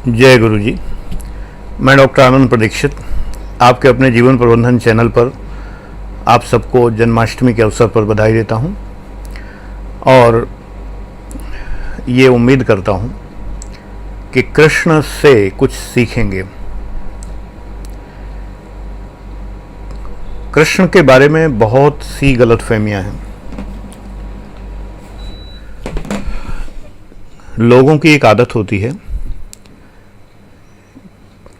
जय गुरु जी। मैं डॉक्टर आनंद प्रदीक्षित आपके अपने जीवन प्रबंधन चैनल पर आप सबको जन्माष्टमी के अवसर पर बधाई देता हूं और ये उम्मीद करता हूं कि कृष्ण से कुछ सीखेंगे। कृष्ण के बारे में बहुत सी गलतफहमियां हैं। लोगों की एक आदत होती है,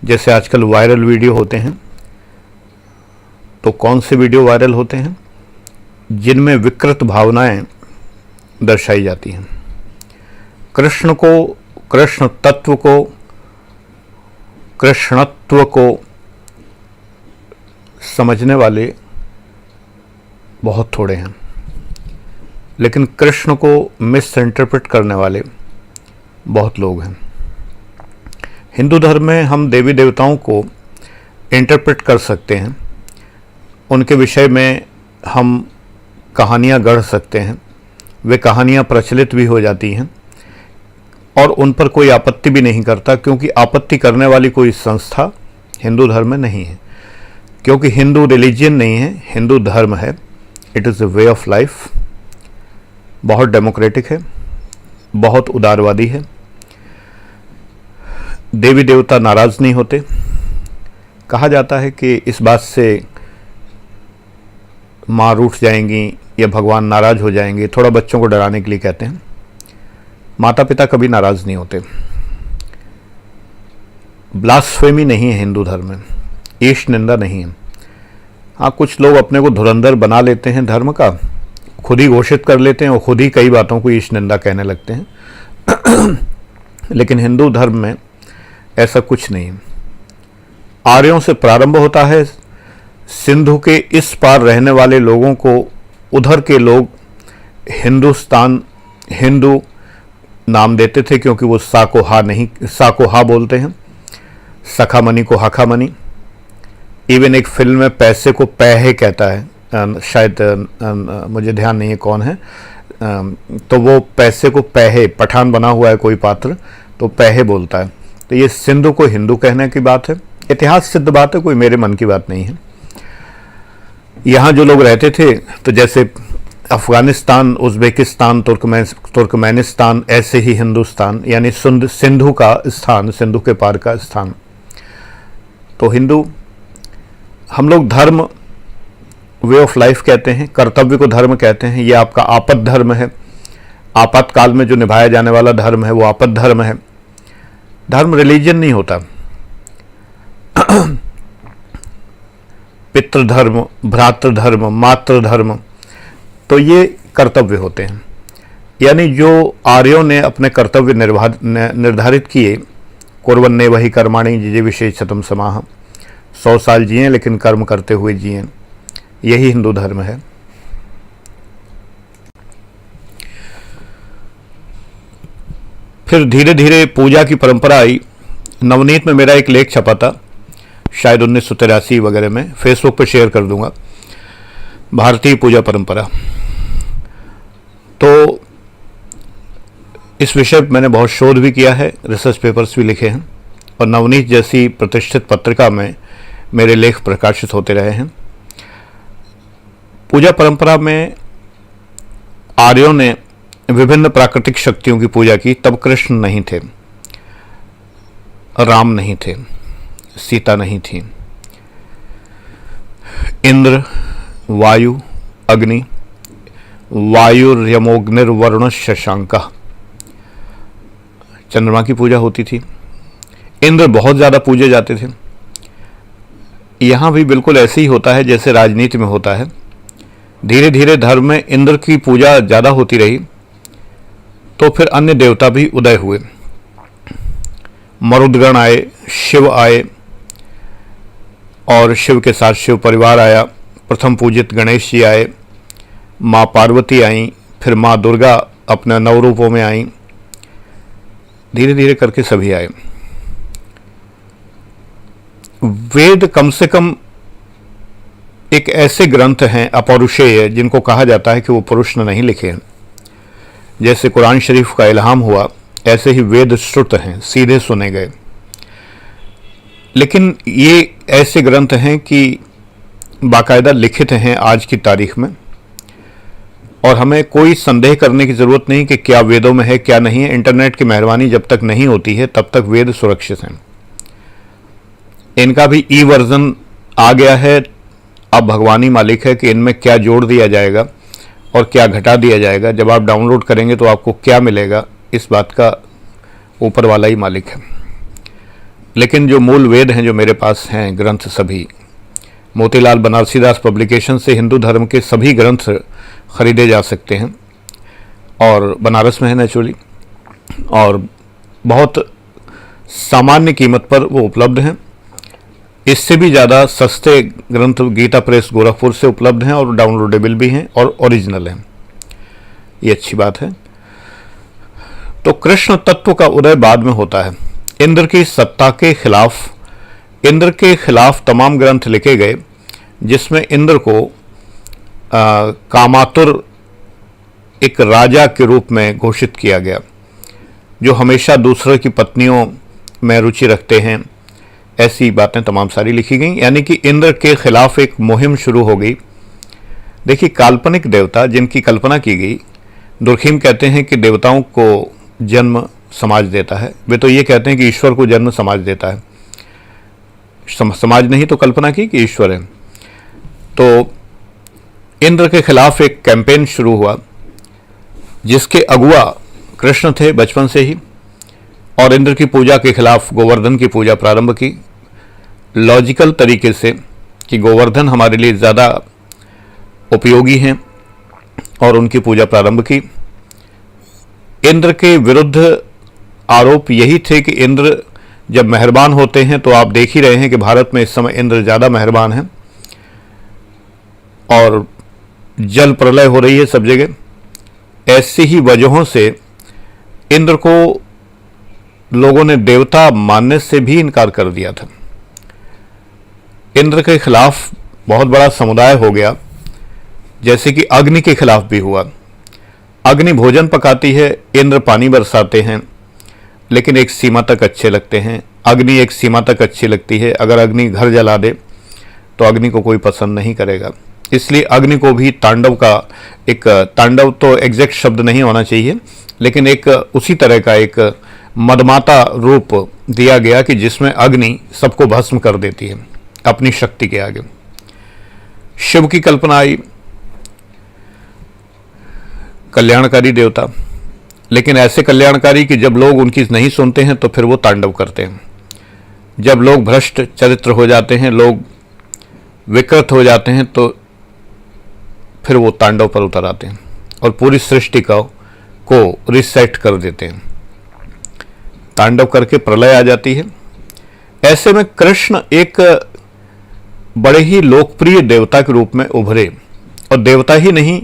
जैसे आजकल वायरल वीडियो होते हैं, तो कौन से वीडियो वायरल होते हैं जिनमें विकृत भावनाएं दर्शाई जाती हैं। कृष्ण को, कृष्ण तत्व को, कृष्णत्व को समझने वाले बहुत थोड़े हैं, लेकिन कृष्ण को मिस इंटरप्रेट करने वाले बहुत लोग हैं। हिंदू धर्म में हम देवी देवताओं को इंटरप्रेट कर सकते हैं, उनके विषय में हम कहानियाँ गढ़ सकते हैं, वे कहानियाँ प्रचलित भी हो जाती हैं और उन पर कोई आपत्ति भी नहीं करता, क्योंकि आपत्ति करने वाली कोई संस्था हिंदू धर्म में नहीं है। क्योंकि हिंदू रिलीजन नहीं है, हिंदू धर्म है। It is a way of life, बहुत डेमोक्रेटिक है, बहुत उदारवादी है। देवी देवता नाराज़ नहीं होते। कहा जाता है कि इस बात से माँ रूठ जाएंगी या भगवान नाराज़ हो जाएंगे, थोड़ा बच्चों को डराने के लिए कहते हैं। माता पिता कभी नाराज़ नहीं होते। ब्लास्फेमी नहीं है हिंदू धर्म में, ईश निंदा नहीं है। हाँ, कुछ लोग अपने को धुरंधर बना लेते हैं धर्म का, खुद ही घोषित कर लेते हैं और खुद ही कई बातों को ईश निंदा कहने लगते हैं। लेकिन हिंदू धर्म में ऐसा कुछ नहीं है। आर्यों से प्रारंभ होता है। सिंधु के इस पार रहने वाले लोगों को उधर के लोग हिंदुस्तान, हिंदू नाम देते थे, क्योंकि वो सा को हा नहीं, सा को हा बोलते हैं, सखामनी को हखामनी। इवन एक फिल्म में पैसे को पैहे कहता है, शायद मुझे ध्यान नहीं है कौन है, तो वो पैसे को पैहे, पठान बना हुआ है कोई पात्र, तो पैहे बोलता है। तो ये सिंधु को हिंदू कहने की बात है, इतिहास सिद्ध बात है, कोई मेरे मन की बात नहीं है। यहाँ जो लोग रहते थे, तो जैसे अफगानिस्तान, उज़्बेकिस्तान, तुर्कमेनिस्तान, ऐसे ही हिंदुस्तान, यानी सिंधु का स्थान, सिंधु के पार का स्थान। तो हिंदू, हम लोग धर्म वे ऑफ लाइफ कहते हैं, कर्तव्य को धर्म कहते हैं। ये आपका आपद धर्म है, आपातकाल में जो निभाया जाने वाला धर्म है वो आपद धर्म है। धर्म रिलीजन नहीं होता। पितृधर्म, भ्रातृधर्म, मातृधर्म, तो ये कर्तव्य होते हैं। यानी जो आर्यों ने अपने कर्तव्य निर्धारित किए, कुर्वन्ने वही कर्माणि जिजे विशेषतम समाह, 100 साल जिए लेकिन कर्म करते हुए जिए, यही हिंदू धर्म है। फिर धीरे धीरे पूजा की परंपरा आई। नवनीत में मेरा एक लेख छपा था, शायद 1983 वगैरह में, फेसबुक पर शेयर कर दूंगा, भारतीय पूजा परंपरा। तो इस विषय पर मैंने बहुत शोध भी किया है, रिसर्च पेपर्स भी लिखे हैं, और नवनीत जैसी प्रतिष्ठित पत्रिका में मेरे लेख प्रकाशित होते रहे हैं। पूजा परंपरा में आर्यों ने विभिन्न प्राकृतिक शक्तियों की पूजा की। तब कृष्ण नहीं थे, राम नहीं थे, सीता नहीं थी। इंद्र, वायु, अग्नि, वायुर्यमोग्निर्वरुण शशांक, चंद्रमा की पूजा होती थी। इंद्र बहुत ज़्यादा पूजे जाते थे। यहाँ भी बिल्कुल ऐसे ही होता है जैसे राजनीति में होता है। धीरे धीरे धर्म में इंद्र की पूजा ज़्यादा होती रही, तो फिर अन्य देवता भी उदय हुए। मरुदगण आए, शिव आए, और शिव के साथ शिव परिवार आया। प्रथम पूजित गणेश जी आए, माँ पार्वती आई, फिर माँ दुर्गा अपने 9 रूपों में आई। धीरे धीरे करके सभी आए। वेद कम से कम एक ऐसे ग्रंथ हैं अपौरुषेय, जिनको कहा जाता है कि वो पुरुष ने नहीं लिखे हैं। जैसे कुरान शरीफ का इल्हाम हुआ, ऐसे ही वेद श्रुत हैं, सीधे सुने गए। लेकिन ये ऐसे ग्रंथ हैं कि बाकायदा लिखित हैं आज की तारीख में, और हमें कोई संदेह करने की ज़रूरत नहीं कि क्या वेदों में है क्या नहीं है। इंटरनेट की मेहरबानी जब तक नहीं होती है तब तक वेद सुरक्षित हैं। इनका भी ई वर्जन आ गया है, अब भगवान ही मालिक है कि इनमें क्या जोड़ दिया जाएगा और क्या घटा दिया जाएगा। जब आप डाउनलोड करेंगे तो आपको क्या मिलेगा, इस बात का ऊपर वाला ही मालिक है। लेकिन जो मूल वेद हैं जो मेरे पास हैं ग्रंथ, सभी मोतीलाल बनारसीदास पब्लिकेशन से हिंदू धर्म के सभी ग्रंथ खरीदे जा सकते हैं, और बनारस में है नेचुरली, और बहुत सामान्य कीमत पर वो उपलब्ध हैं। इससे भी ज़्यादा सस्ते ग्रंथ गीता प्रेस गोरखपुर से उपलब्ध हैं और डाउनलोडेबल भी हैं और ओरिजिनल हैं, ये अच्छी बात है। तो कृष्ण तत्व का उदय बाद में होता है। इंद्र की सत्ता के खिलाफ, इंद्र के खिलाफ तमाम ग्रंथ लिखे गए, जिसमें इंद्र को कामातुर एक राजा के रूप में घोषित किया गया, जो हमेशा दूसरों की पत्नियों में रुचि रखते हैं। ऐसी बातें तमाम सारी लिखी गई, यानी कि इंद्र के खिलाफ एक मुहिम शुरू हो गई। देखिए, काल्पनिक देवता जिनकी कल्पना की गई, दुर्खीम कहते हैं कि देवताओं को जन्म समाज देता है। वे तो ये कहते हैं कि ईश्वर को जन्म समाज देता है। समाज नहीं तो कल्पना की कि ईश्वर है। तो इंद्र के खिलाफ एक कैंपेन शुरू हुआ, जिसके अगुआ कृष्ण थे बचपन से ही, और इंद्र की पूजा के खिलाफ गोवर्धन की पूजा प्रारंभ की, लॉजिकल तरीके से कि गोवर्धन हमारे लिए ज़्यादा उपयोगी हैं, और उनकी पूजा प्रारंभ की। इंद्र के विरुद्ध आरोप यही थे कि इंद्र जब मेहरबान होते हैं, तो आप देख ही रहे हैं कि भारत में इस समय इंद्र ज़्यादा मेहरबान हैं, और जल प्रलय हो रही है सब जगह। ऐसी ही वजहों से इंद्र को लोगों ने देवता मानने से भी इनकार कर दिया था। इंद्र के खिलाफ बहुत बड़ा समुदाय हो गया, जैसे कि अग्नि के खिलाफ भी हुआ। अग्नि भोजन पकाती है, इंद्र पानी बरसाते हैं, लेकिन एक सीमा तक अच्छे लगते हैं। अग्नि एक सीमा तक अच्छी लगती है, अगर अग्नि घर जला दे तो अग्नि को कोई पसंद नहीं करेगा। इसलिए अग्नि को भी तांडव का एक, तांडव तो एग्जैक्ट शब्द नहीं होना चाहिए, लेकिन एक उसी तरह का एक मदमाता रूप दिया गया कि जिसमें अग्नि सबको भस्म कर देती है अपनी शक्ति के आगे। शिव की कल्पना आई, कल्याणकारी देवता, लेकिन ऐसे कल्याणकारी कि जब लोग उनकी नहीं सुनते हैं तो फिर वो तांडव करते हैं। जब लोग भ्रष्ट चरित्र हो जाते हैं, लोग विकृत हो जाते हैं, तो फिर वो तांडव पर उतर आते हैं और पूरी सृष्टि को रिसेट कर देते हैं। तांडव करके प्रलय आ जाती है। ऐसे में कृष्ण एक बड़े ही लोकप्रिय देवता के रूप में उभरे, और देवता ही नहीं,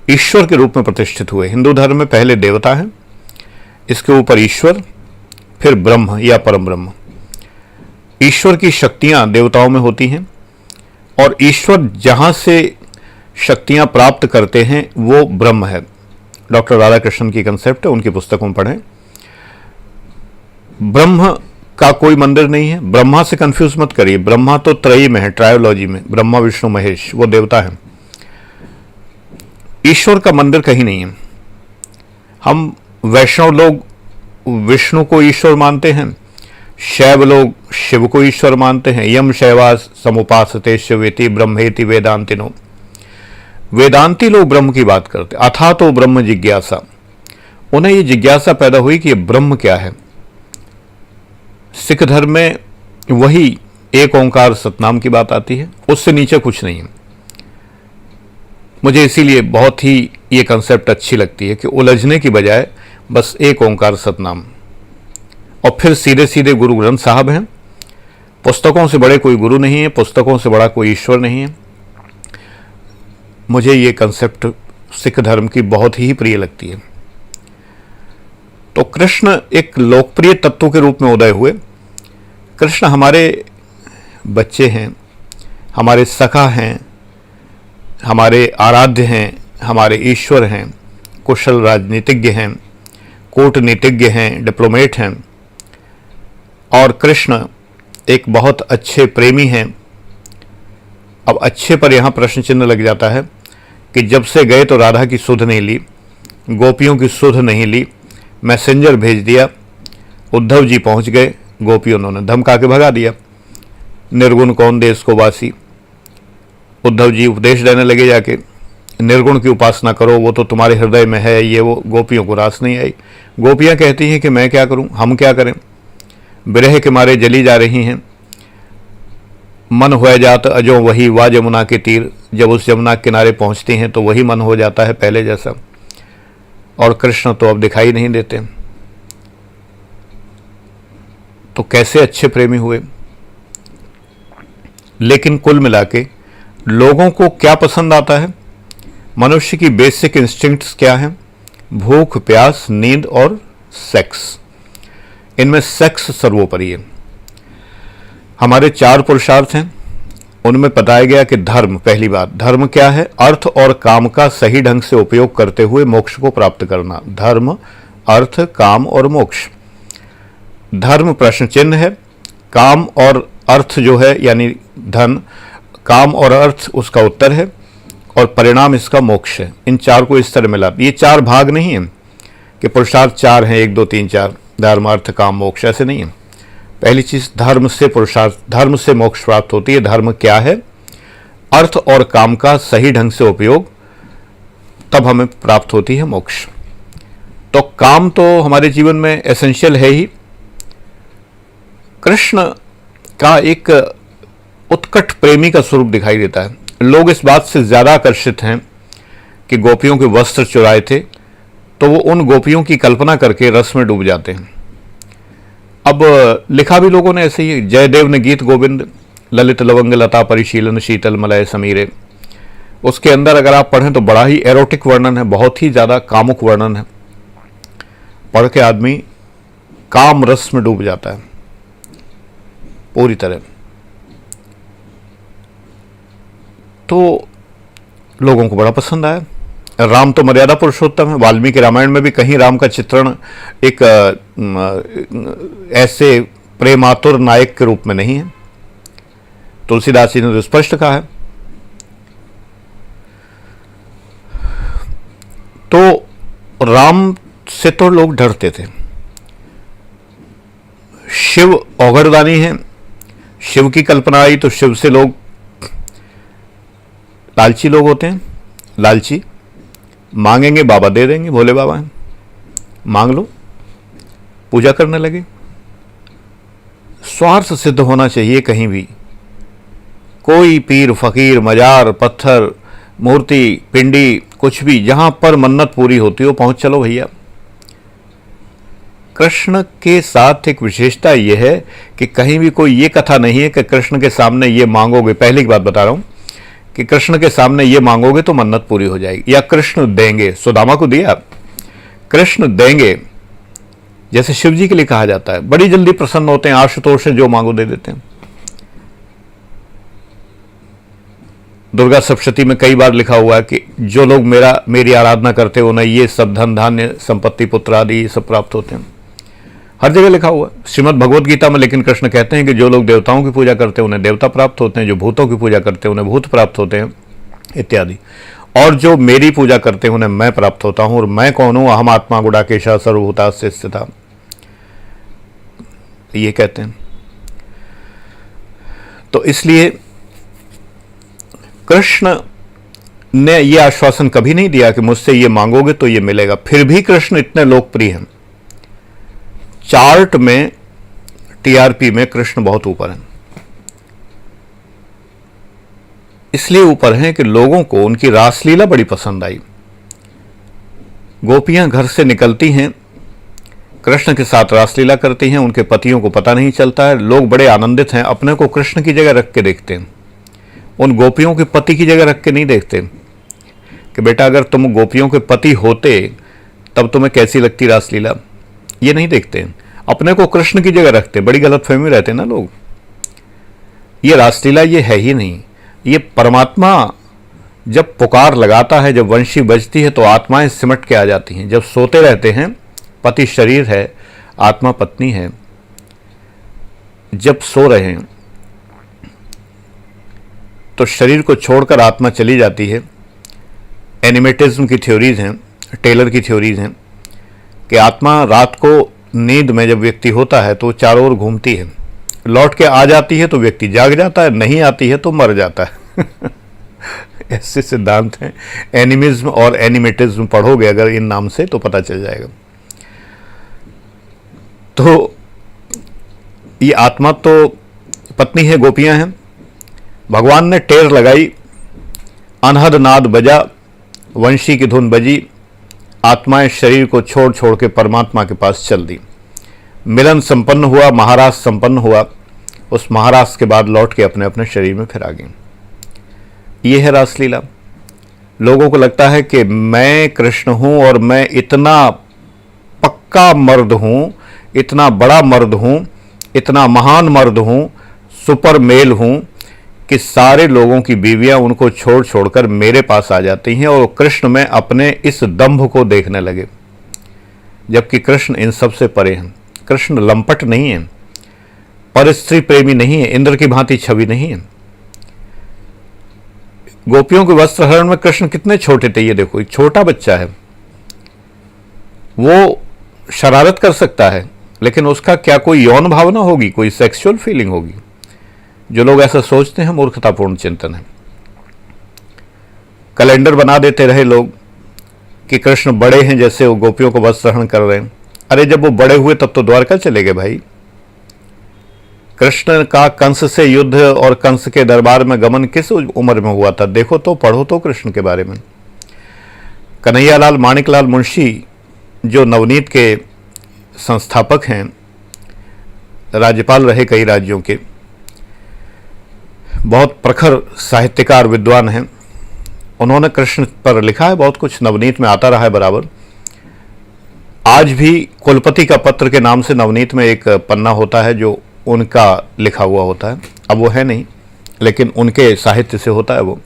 ईश्वर के रूप में प्रतिष्ठित हुए। हिंदू धर्म में पहले देवता है, इसके ऊपर ईश्वर, फिर ब्रह्म या परम ब्रह्म। ईश्वर की शक्तियां देवताओं में होती हैं, और ईश्वर जहां से शक्तियां प्राप्त करते हैं वो ब्रह्म है। डॉक्टर राधा कृष्णन की कंसेप्ट है, उनकी पुस्तकों में पढ़ें। ब्रह्म का कोई मंदिर नहीं है। ब्रह्मा से कंफ्यूज मत करिए, ब्रह्मा तो त्रयी में है, ट्रायोलॉजी में ब्रह्मा विष्णु महेश, वो देवता है। ईश्वर का मंदिर कहीं नहीं है। हम वैष्णव लोग विष्णु को ईश्वर मानते हैं, शैव लोग शिव को ईश्वर मानते हैं। यम शैवास समुपासते शिवेति ब्रह्मेति वेदांतिनो। वेदांती लोग ब्रह्म की बात करते, अथा तो ब्रह्म जिज्ञासा। उन्हें ये जिज्ञासा पैदा हुई कि ये ब्रह्म क्या है। सिख धर्म में वही एक ओंकार सतनाम की बात आती है, उससे नीचे कुछ नहीं है। मुझे इसीलिए बहुत ही ये कंसेप्ट अच्छी लगती है कि उलझने की बजाय बस एक ओंकार सतनाम, और फिर सीधे सीधे गुरु ग्रंथ साहब हैं। पुस्तकों से बड़े कोई गुरु नहीं है, पुस्तकों से बड़ा कोई ईश्वर नहीं है। मुझे ये कंसेप्ट सिख धर्म की बहुत ही प्रिय लगती है। तो कृष्ण एक लोकप्रिय तत्व के रूप में उदय हुए। कृष्ण हमारे बच्चे हैं, हमारे सखा हैं, हमारे आराध्य हैं, हमारे ईश्वर हैं, कुशल राजनीतिज्ञ हैं, कूटनीतिज्ञ हैं, डिप्लोमेट हैं। और कृष्ण एक बहुत अच्छे प्रेमी हैं। अब अच्छे पर यहाँ प्रश्न चिन्ह लग जाता है कि जब से गए तो राधा की सुध नहीं ली, गोपियों की सुध नहीं ली, मैसेंजर भेज दिया, उद्धव जी पहुँच गए, गोपियों उन्होंने धमका के भगा दिया। निर्गुण कौन देश को वासी, उद्धव जी उपदेश देने लगे जाके, निर्गुण की उपासना करो, वो तो तुम्हारे हृदय में है, ये वो। गोपियों को रास नहीं आई। गोपियाँ कहती हैं कि मैं क्या करूं, हम क्या करें, विरह के मारे जली जा रही हैं। मन हो जात अजो वही वा जमुना के तीर, जब उस जमुना के किनारे पहुंचती हैं तो वही मन हो जाता है पहले जैसा, और कृष्ण तो अब दिखाई नहीं देते। तो कैसे अच्छे प्रेमी हुए। लेकिन कुल मिला के लोगों को क्या पसंद आता है, मनुष्य की बेसिक इंस्टिंक्ट्स क्या हैं, भूख, प्यास, नींद और सेक्स। इनमें सेक्स सर्वोपरि है। हमारे 4 पुरुषार्थ हैं, उनमें बताया गया कि धर्म, पहली बात धर्म क्या है, अर्थ और काम का सही ढंग से उपयोग करते हुए मोक्ष को प्राप्त करना। धर्म, अर्थ, काम और मोक्ष। धर्म प्रश्न चिन्ह है, काम और अर्थ जो है यानी धन, काम और अर्थ उसका उत्तर है, और परिणाम इसका मोक्ष है। इन 4 को इस तरह मिला। ये 4 भाग नहीं है कि पुरुषार्थ 4 हैं, 1 2 3 4, धर्म, अर्थ, काम, मोक्ष, ऐसे नहीं है। पहली चीज धर्म से पुरुषार्थ, धर्म से मोक्ष प्राप्त होती है। धर्म क्या है, अर्थ और काम का सही ढंग से उपयोग, तब हमें प्राप्त होती है मोक्ष। तो काम तो हमारे जीवन में एसेंशियल है ही। कृष्ण का एक उत्कट प्रेमी का स्वरूप दिखाई देता है। लोग इस बात से ज्यादा आकर्षित हैं कि गोपियों के वस्त्र चुराए थे, तो वो उन गोपियों की कल्पना करके रस में डूब जाते हैं। अब लिखा भी लोगों ने ऐसे ही, जयदेव ने गीत गोविंद, ललित लवंग लता परिशीलन शीतल मलय समीरे, उसके अंदर अगर आप पढ़ें तो बड़ा ही एरोटिक वर्णन है, बहुत ही ज्यादा कामुक वर्णन है। पढ़ के आदमी काम रस में डूब जाता है पूरी तरह। तो लोगों को बड़ा पसंद आया। राम तो मर्यादा पुरुषोत्तम है। वाल्मीकि रामायण में भी कहीं राम का चित्रण एक ऐसे प्रेमातुर नायक के रूप में नहीं है। तुलसीदास जी ने तो स्पष्ट कहा है। तो राम से तो लोग डरते थे। शिव औगरदानी है, शिव की कल्पना आई तो शिव से लोग, लालची लोग होते हैं, लालची, मांगेंगे बाबा दे देंगे, भोले बाबा हैं, मांग लो, पूजा करने लगे। स्वार्थ सिद्ध होना चाहिए कहीं भी। कोई पीर, फकीर, मजार, पत्थर, मूर्ति, पिंडी, कुछ भी, जहां पर मन्नत पूरी होती हो पहुंच चलो भैया। कृष्ण के साथ एक विशेषता यह है कि कहीं भी कोई ये कथा नहीं है कि कृष्ण के सामने ये मांगोगे, पहली बात बता रहा हूं कि कृष्ण के सामने ये मांगोगे तो मन्नत पूरी हो जाएगी, या कृष्ण देंगे। सुदामा को दिया, कृष्ण देंगे, जैसे शिव जी के लिए कहा जाता है, बड़ी जल्दी प्रसन्न होते हैं, आशुतोष से जो मांगो दे देते हैं। दुर्गा सप्तशती में कई बार लिखा हुआ है कि जो लोग मेरी आराधना करते हैं उन्हें ये सब धन धान्य संपत्ति पुत्र आदि ये सब प्राप्त होते हैं। हर जगह लिखा हुआ है। श्रीमद् भगवद गीता में लेकिन कृष्ण कहते हैं कि जो लोग देवताओं की पूजा करते हैं उन्हें देवता प्राप्त होते हैं, जो भूतों की पूजा करते हैं उन्हें भूत प्राप्त होते हैं इत्यादि, और जो मेरी पूजा करते हैं उन्हें मैं प्राप्त होता हूं। और मैं कौन हूं, अहम आत्मा गुडाकेशा सर्वभूतास्य स्थिता, ये कहते हैं। तो इसलिए कृष्ण ने यह आश्वासन कभी नहीं दिया कि मुझसे ये मांगोगे तो ये मिलेगा। फिर भी कृष्ण इतने लोकप्रिय हैं, चार्ट में, टीआरपी में कृष्ण बहुत ऊपर हैं। इसलिए ऊपर हैं कि लोगों को उनकी रासलीला बड़ी पसंद आई। गोपियां घर से निकलती हैं, कृष्ण के साथ रासलीला करती हैं, उनके पतियों को पता नहीं चलता है। लोग बड़े आनंदित हैं, अपने को कृष्ण की जगह रख के देखते हैं, उन गोपियों के पति की जगह रख के नहीं देखते कि बेटा अगर तुम गोपियों के पति होते तब तुम्हें कैसी लगती रासलीला, ये नहीं देखते। अपने को कृष्ण की जगह रखते, बड़ी गलतफहमी रहते हैं ना लोग। ये रासलीला ये है ही नहीं। ये परमात्मा जब पुकार लगाता है, जब वंशी बजती है तो आत्माएं सिमट के आ जाती हैं। जब सोते रहते हैं, पति शरीर है, आत्मा पत्नी है, जब सो रहे हैं तो शरीर को छोड़कर आत्मा चली जाती है। एनिमेटिज्म की थ्योरीज हैं, टेलर की थ्योरीज हैं कि आत्मा रात को नींद में जब व्यक्ति होता है तो चारों ओर घूमती है, लौट के आ जाती है तो व्यक्ति जाग जाता है, नहीं आती है तो मर जाता है। ऐसे सिद्धांत हैं। एनिमिज्म और एनिमेटिज्म पढ़ोगे अगर इन नाम से तो पता चल जाएगा। तो ये आत्मा तो पत्नी है, गोपियां हैं। भगवान ने टेर लगाई, अनहद नाद बजा, वंशी की धुन बजी, आत्माएं शरीर को छोड़ छोड़ के परमात्मा के पास चल दी। मिलन संपन्न हुआ, महाराज संपन्न हुआ। उस महाराज के बाद लौट के अपने अपने शरीर में फिर आ गई। ये है रासलीला। लोगों को लगता है कि मैं कृष्ण हूं और मैं इतना पक्का मर्द हूं, इतना बड़ा मर्द हूं, इतना महान मर्द हूं, सुपर मेल हूं कि सारे लोगों की बीवियां उनको छोड़ छोड़कर मेरे पास आ जाती हैं और कृष्ण में अपने इस दंभ को देखने लगे। जबकि कृष्ण इन सब से परे हैं। कृष्ण लंपट नहीं है, पर स्त्री प्रेमी नहीं है, इंद्र की भांति छवि नहीं है। गोपियों के वस्त्रहरण में कृष्ण कितने छोटे थे, ये देखो, एक छोटा बच्चा है, वो शरारत कर सकता है, लेकिन उसका क्या कोई यौन भावना होगी, कोई सेक्सुअल फीलिंग होगी? जो लोग ऐसा सोचते हैं मूर्खतापूर्ण चिंतन है। कैलेंडर बना देते रहे लोग कि कृष्ण बड़े हैं, जैसे वो गोपियों को वस्त्रहरण कर रहे हैं। अरे जब वो बड़े हुए तब तो द्वारका चले गए भाई। कृष्ण का कंस से युद्ध और कंस के दरबार में गमन किस उम्र में हुआ था? देखो तो, पढ़ो तो कृष्ण के बारे में। कन्हैयालाल माणिकलाल मुंशी जो नवनीत के संस्थापक हैं, राज्यपाल रहे कई राज्यों के, बहुत प्रखर साहित्यकार विद्वान हैं। उन्होंने कृष्ण पर लिखा है बहुत कुछ, नवनीत में आता रहा है बराबर। आज भी कुलपति का पत्र के नाम से नवनीत में एक पन्ना होता है जो उनका लिखा हुआ होता है। अब वो है नहीं, लेकिन उनके साहित्य से होता है वो।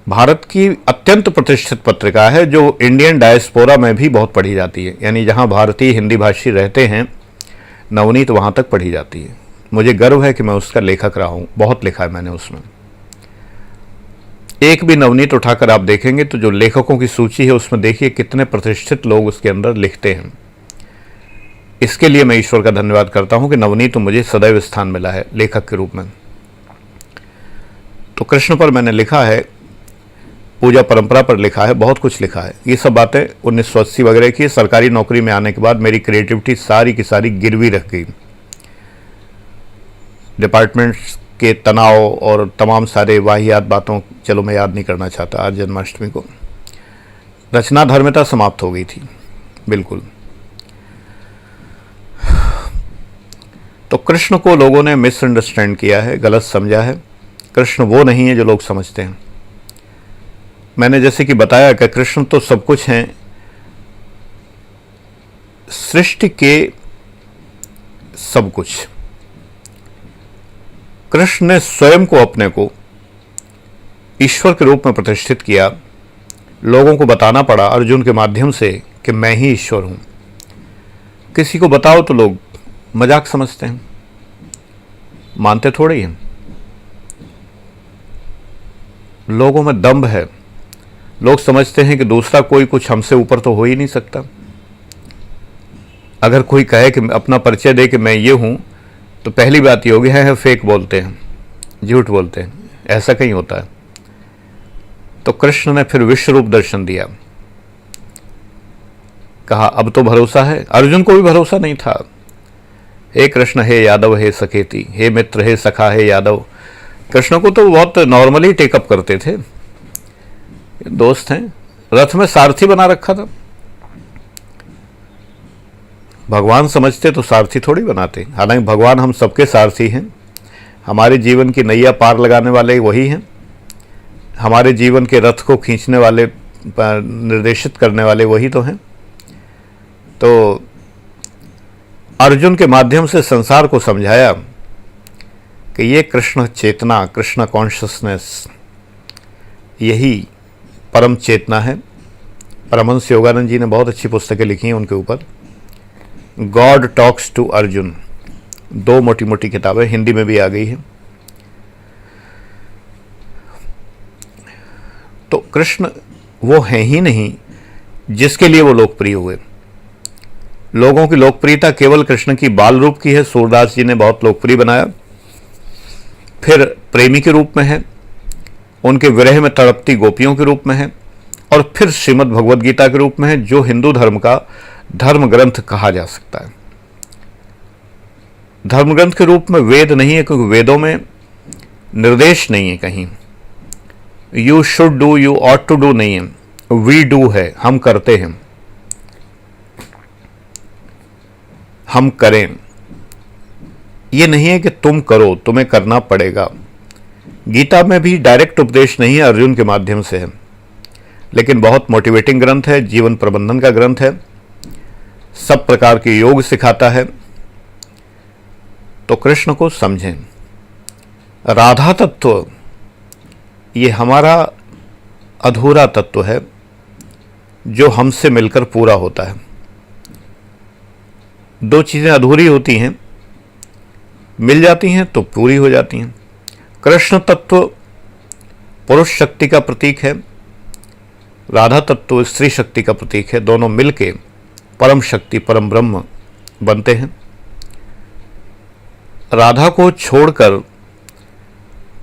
भारत की अत्यंत प्रतिष्ठित पत्रिका है जो इंडियन डायस्पोरा में भी बहुत पढ़ी जाती है, यानी जहां भारतीय हिंदी भाषी रहते हैं, नवनीत वहां तक पढ़ी जाती है। मुझे गर्व है कि मैं उसका लेखक रहा हूं, बहुत लिखा है मैंने उसमें। एक भी नवनीत उठाकर आप देखेंगे तो जो लेखकों की सूची है उसमें देखिए कितने प्रतिष्ठित लोग उसके अंदर लिखते हैं। इसके लिए मैं ईश्वर का धन्यवाद करता हूं कि नवनीत मुझे सदैव स्थान मिला है लेखक के रूप में। तो कृष्ण पर मैंने लिखा है, पूजा परंपरा पर लिखा है, बहुत कुछ लिखा है। ये सब बातें 1980 वगैरह की। सरकारी नौकरी में आने के बाद मेरी क्रिएटिविटी सारी की सारी गिरवी रख गई। डिपार्टमेंट्स के तनाव और तमाम सारे वाहियात बातों, चलो मैं याद नहीं करना चाहता आज जन्माष्टमी को। रचना धर्मिता समाप्त हो गई थी बिल्कुल। तो कृष्ण को लोगों ने मिसअंडरस्टैंड किया है, गलत समझा है। कृष्ण वो नहीं है जो लोग समझते हैं। मैंने जैसे कि बताया कि कृष्ण तो सब कुछ हैं, सृष्टि के सब कुछ। कृष्ण ने स्वयं को, अपने को ईश्वर के रूप में प्रतिष्ठित किया। लोगों को बताना पड़ा अर्जुन के माध्यम से कि मैं ही ईश्वर हूं। किसी को बताओ तो लोग मजाक समझते हैं, मानते थोड़े ही हैं। लोगों में दंभ है। लोग समझते हैं कि दूसरा कोई कुछ हमसे ऊपर तो हो ही नहीं सकता। अगर कोई कहे कि अपना परिचय दे कि मैं ये हूं, तो पहली बात ये होगी है फेक बोलते हैं, झूठ बोलते हैं, ऐसा कहीं होता है। तो कृष्ण ने फिर विश्व रूप दर्शन दिया। कहा अब तो भरोसा है। अर्जुन को भी भरोसा नहीं था। हे कृष्ण, हे यादव, हे सखेती, हे मित्र, हे सखा, हे यादव। कृष्ण को तो बहुत नॉर्मली टेकअप करते थे, दोस्त हैं। रथ में सारथी बना रखा था। भगवान समझते तो सारथी थोड़ी बनाते। हालांकि भगवान हम सबके सारथी हैं। हमारे जीवन की नैया पार लगाने वाले वही हैं। हमारे जीवन के रथ को खींचने वाले, निर्देशित करने वाले वही तो हैं। तो अर्जुन के माध्यम से संसार को समझाया कि ये कृष्ण चेतना, कृष्ण कॉन्शियसनेस, यही परम चेतना है। परमहंस योगानंद जी ने बहुत अच्छी पुस्तकें लिखी हैं उनके ऊपर। गॉड टॉक्स टू अर्जुन, 2 मोटी मोटी किताबें, हिंदी में भी आ गई है। तो कृष्ण वो हैं ही नहीं जिसके लिए वो लोकप्रिय हुए। लोगों की लोकप्रियता केवल कृष्ण की बाल रूप की है, सूरदास जी ने बहुत लोकप्रिय बनाया, फिर प्रेमी के रूप में है, उनके विरह में तड़पती गोपियों के रूप में है, और फिर श्रीमद् भगवद गीता के रूप में है, जो हिंदू धर्म का धर्म ग्रंथ कहा जा सकता है। धर्म ग्रंथ के रूप में वेद नहीं है, क्योंकि वेदों में निर्देश नहीं है कहीं, you should do, you ought to do नहीं है, वी डू है, हम करते हैं, हम करें। ये नहीं है कि तुम करो, तुम्हें करना पड़ेगा। गीता में भी डायरेक्ट उपदेश नहीं है, अर्जुन के माध्यम से है, लेकिन बहुत मोटिवेटिंग ग्रंथ है, जीवन प्रबंधन का ग्रंथ है, सब प्रकार के योग सिखाता है। तो कृष्ण को समझें। राधा तत्व ये हमारा अधूरा तत्व है, जो हमसे मिलकर पूरा होता है। 2 चीज़ें अधूरी होती हैं, मिल जाती हैं तो पूरी हो जाती हैं। कृष्ण तत्व पुरुष शक्ति का प्रतीक है, राधा तत्व स्त्री शक्ति का प्रतीक है। दोनों मिलके परम शक्ति, परम ब्रह्म बनते हैं। राधा को छोड़कर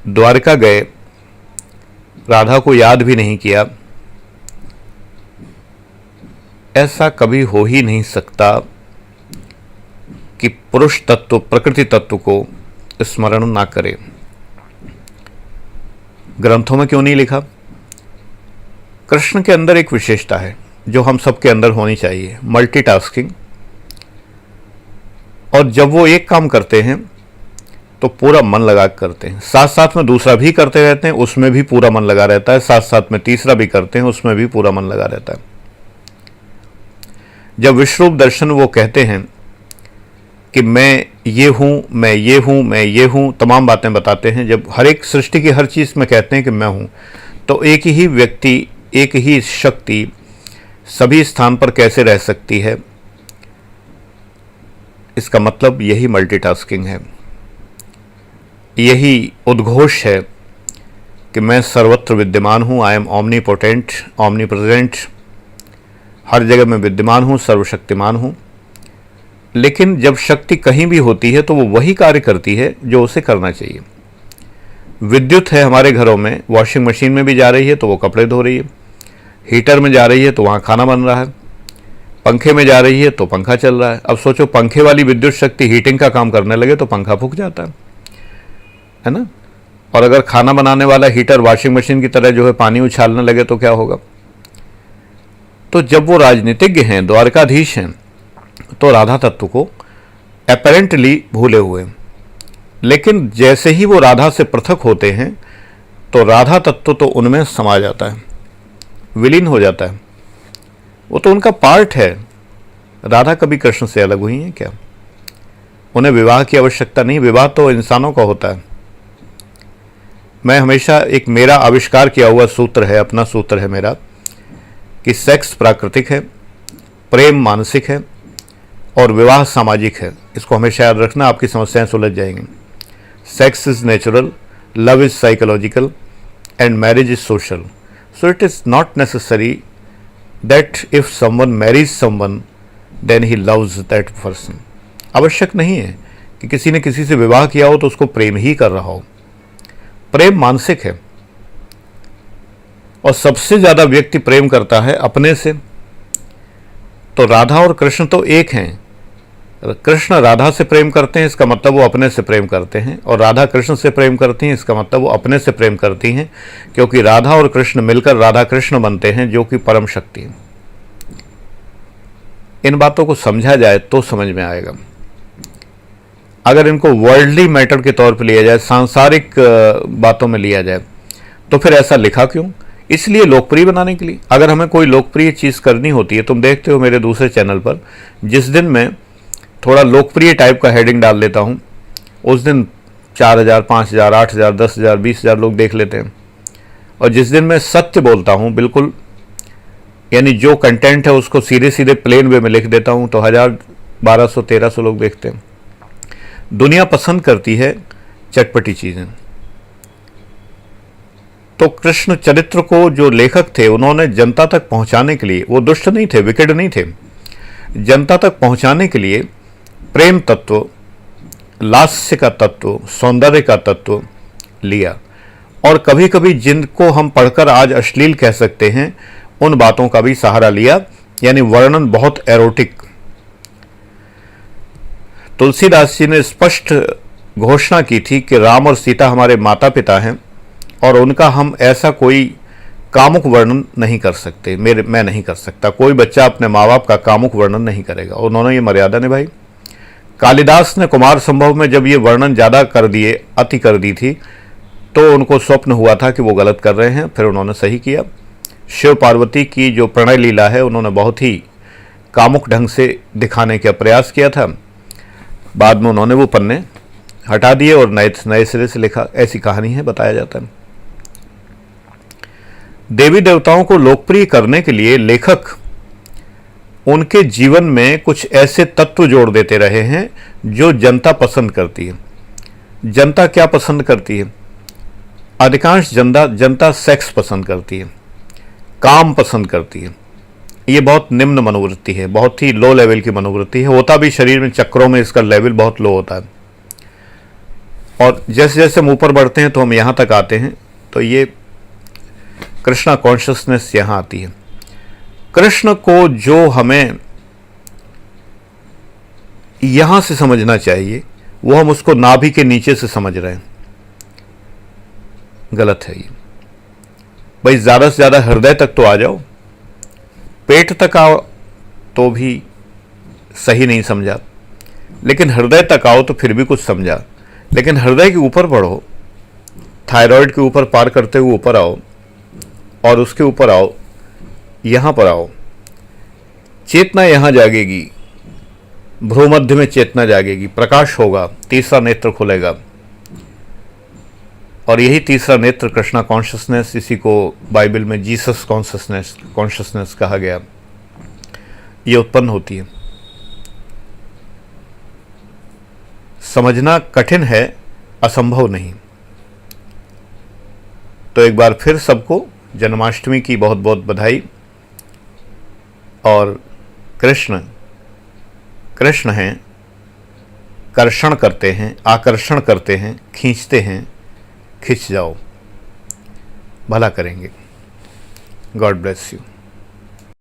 द्वारका गए, राधा को याद भी नहीं किया, ऐसा कभी हो ही नहीं सकता कि पुरुष तत्व, प्रकृति तत्व को स्मरण ना करे। ग्रंथों में क्यों नहीं लिखा? कृष्ण के अंदर एक विशेषता है जो हम सबके अंदर होनी चाहिए, मल्टीटास्किंग। और जब वो एक काम करते हैं तो पूरा मन लगा करते हैं, साथ साथ में दूसरा भी करते रहते हैं, उसमें भी पूरा मन लगा रहता है, साथ साथ में तीसरा भी करते हैं, उसमें भी पूरा मन लगा रहता है। जब विश्वरूप दर्शन वो कहते हैं कि मैं ये हूँ, मैं ये हूँ, मैं ये हूँ, तमाम बातें बताते हैं, जब हर एक सृष्टि की हर चीज़ में कहते हैं कि मैं हूँ, तो एक ही व्यक्ति, एक ही शक्ति सभी स्थान पर कैसे रह सकती है? इसका मतलब यही मल्टीटास्किंग है, यही उद्घोष है कि मैं सर्वत्र विद्यमान हूँ। आई एम ओमनीपोटेंट, ओमनीप्रेजेंट, हर जगह मैं विद्यमान हूँ, सर्वशक्तिमान हूँ। लेकिन जब शक्ति कहीं भी होती है तो वो वही कार्य करती है जो उसे करना चाहिए। विद्युत है हमारे घरों में, वॉशिंग मशीन में भी जा रही है तो वो कपड़े धो रही है, हीटर में जा रही है तो वहाँ खाना बन रहा है, पंखे में जा रही है तो पंखा चल रहा है। अब सोचो पंखे वाली विद्युत शक्ति हीटिंग का काम करने लगे तो पंखा फूक जाता है ना? और अगर खाना बनाने वाला हीटर वॉशिंग मशीन की तरह जो है पानी उछालने लगे तो क्या होगा? तो जब वो राजनीतिज्ञ हैं, द्वारकाधीश हैं, तो राधा तत्व को अपैरेंटली भूले हुए, लेकिन जैसे ही वो राधा से पृथक होते हैं तो राधा तत्व तो उनमें समा जाता है, विलीन हो जाता है, वो तो उनका पार्ट है। राधा कभी कृष्ण से अलग हुई हैं क्या? उन्हें विवाह की आवश्यकता नहीं, विवाह तो इंसानों का होता है। मैं हमेशा एक मेरा आविष्कार किया हुआ सूत्र है, अपना सूत्र है मेरा, कि सेक्स प्राकृतिक है, प्रेम मानसिक है और विवाह सामाजिक है। इसको हमेशा याद रखना, आपकी समस्याएं सुलझ जाएंगी। Sex is natural, love is psychological and marriage is social. So it is not necessary that if someone marries someone then he loves that person. आवश्यक नहीं है कि किसी ने किसी से विवाह किया हो तो उसको प्रेम ही कर रहा हो। प्रेम मानसिक है और सबसे ज्यादा व्यक्ति प्रेम करता है अपने से। तो राधा और कृष्ण तो एक हैं। कृष्ण राधा से प्रेम करते हैं, इसका मतलब वो अपने से प्रेम करते हैं, और राधा कृष्ण से प्रेम करती हैं, इसका मतलब वो अपने से प्रेम करती हैं, क्योंकि राधा और कृष्ण मिलकर राधा कृष्ण बनते हैं, जो कि परम शक्ति है। इन बातों को समझा जाए तो समझ में आएगा। अगर इनको वर्ल्डली मैटर के तौर पर लिया जाए, सांसारिक बातों में लिया जाए, तो फिर ऐसा लिखा क्यों? इसलिए लोकप्रिय बनाने के लिए। अगर हमें कोई लोकप्रिय चीज़ करनी होती है, तुम देखते हो मेरे दूसरे चैनल पर, जिस दिन मैं थोड़ा लोकप्रिय टाइप का हेडिंग डाल लेता हूँ, उस दिन 4000, 5000, 8000, 10,000, 20,000 लोग देख लेते हैं। और जिस दिन मैं सत्य बोलता हूँ, बिल्कुल यानी जो कंटेंट है उसको सीधे सीधे प्लेन वे में लिख देता हूँ, तो 1000, 1200, 1300 लोग देखते हैं। दुनिया पसंद करती है चटपटी चीजें। तो कृष्ण चरित्र को जो लेखक थे उन्होंने जनता तक पहुंचाने के लिए, वो दुष्ट नहीं थे, विकेट नहीं थे, जनता तक पहुंचाने के लिए प्रेम तत्व, लास्य का तत्व, सौंदर्य का तत्व लिया। और कभी कभी जिनको हम पढ़कर आज अश्लील कह सकते हैं उन बातों का भी सहारा लिया, यानी वर्णन बहुत एरोटिक। तुलसीदास जी ने स्पष्ट घोषणा की थी कि राम और सीता हमारे माता पिता हैं और उनका हम ऐसा कोई कामुक वर्णन नहीं कर सकते। मैं नहीं कर सकता, कोई बच्चा अपने माँ बाप का कामुक वर्णन नहीं करेगा। उन्होंने ये मर्यादा निभाई। कालिदास ने कुमार संभव में जब ये वर्णन ज़्यादा कर दिए, अति कर दी थी, तो उनको स्वप्न हुआ था कि वो गलत कर रहे हैं, फिर उन्होंने सही किया। शिव पार्वती की जो प्रणय लीला है उन्होंने बहुत ही कामुक ढंग से दिखाने का प्रयास किया था। बाद में उन्होंने वो पन्ने हटा दिए और नए सिरे से लिखा। ऐसी कहानी है, बताया जाता है। देवी देवताओं को लोकप्रिय करने के लिए लेखक उनके जीवन में कुछ ऐसे तत्व जोड़ देते रहे हैं जो जनता पसंद करती है। जनता क्या पसंद करती है? अधिकांश जनता सेक्स पसंद करती है, काम पसंद करती है। ये बहुत निम्न मनोवृत्ति है, बहुत ही लो लेवल की मनोवृत्ति है। होता भी शरीर में चक्रों में इसका लेवल बहुत लो होता है। और जैसे जैसे हम ऊपर बढ़ते हैं तो हम यहाँ तक आते हैं, तो ये कृष्णा कॉन्शियसनेस यहाँ आती है। कृष्ण को जो हमें यहाँ से समझना चाहिए वो हम उसको नाभि के नीचे से समझ रहे हैं। गलत है ये। भाई ज़्यादा से ज़्यादा हृदय तक तो आ जाओ, पेट तक आओ तो भी सही नहीं समझा, लेकिन हृदय तक आओ तो फिर भी कुछ समझा। लेकिन हृदय के ऊपर बढ़ो, थायराइड के ऊपर पार करते हुए ऊपर आओ और उसके ऊपर आओ, यहाँ पर आओ। चेतना यहाँ जागेगी, भ्रूमध्य में चेतना जागेगी, प्रकाश होगा, तीसरा नेत्र खुलेगा। और यही तीसरा नेत्र कृष्णा कॉन्शियसनेस, इसी को बाइबल में जीसस कॉन्शियसनेस कहा गया, ये उत्पन्न होती है। समझना कठिन है, असंभव नहीं। तो एक बार फिर सबको जन्माष्टमी की बहुत बहुत बधाई। और कृष्ण हैं, कर्षण करते हैं, आकर्षण करते हैं, खींचते हैं। खिंच जाओ, भला करेंगे। God bless you.